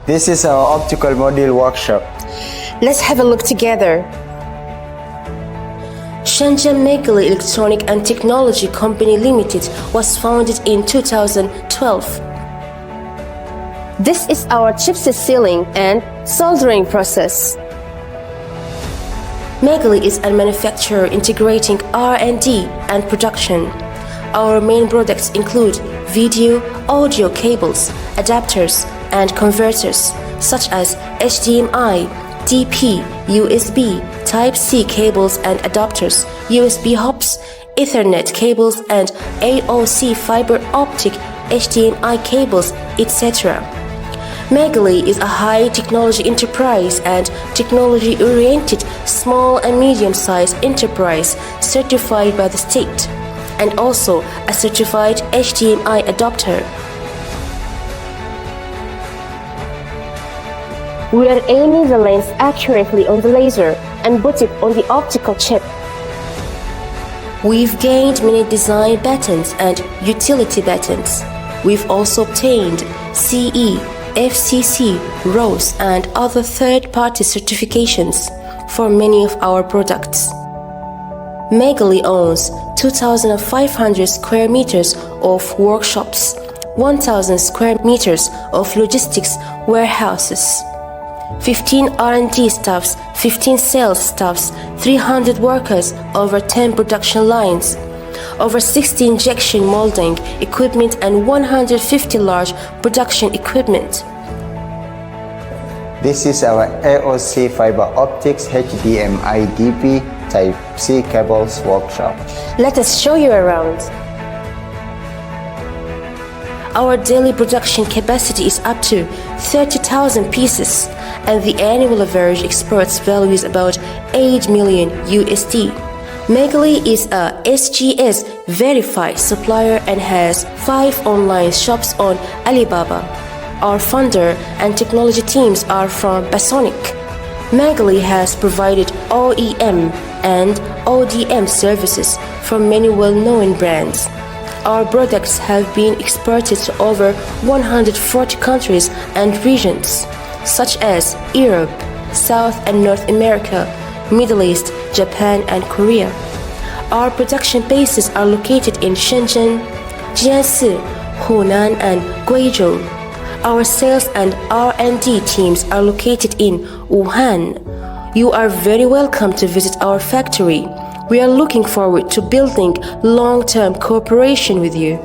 This is our optical module workshop. Let's have a look together. Shenzhen Magelei Electronic and Technology Company Limited was founded in 2012. This is our chipset sealing and soldering process. Magelei is a manufacturer integrating R&D and production. Our main products include video, audio cables, adapters and converters such as HDMI, DP, USB, Type-C cables and adapters, USB hubs, Ethernet cables and AOC fiber optic HDMI cables, etc. Magelei is a high-technology enterprise and technology-oriented small and medium-sized enterprise certified by the state, and also a certified HDMI adapter. We are aiming the lens accurately on the laser and put it on the optical chip. We've gained many design patents and utility patents. We've also obtained CE, FCC, RoHS and other third-party certifications for many of our products. Magelei owns 2,500 square meters of workshops, 1,000 square meters of logistics warehouses, 15 R&D staffs, 15 sales staffs, 300 workers, over 10 production lines, over 60 injection molding equipment and 150 large production equipment. This is our AOC fiber optics HDMI DP Type-C cables workshop. Let us show you around. Our daily production capacity is up to 30,000 pieces, and the annual average exports value is about 8 million USD. Magelei is a SGS verified supplier and has 5 online shops on Alibaba. Our founder and technology teams are from Panasonic. Magelei has provided OEM and ODM services for many well-known brands. Our products have been exported to over 140 countries and regions, such as Europe, South and North America, Middle East, Japan and Korea. Our production bases are located in Shenzhen, Jiangsu, Hunan and Guizhou. Our sales and R&D teams are located in Wuhan. You are very welcome to visit our factory. We are looking forward to building long-term cooperation with you.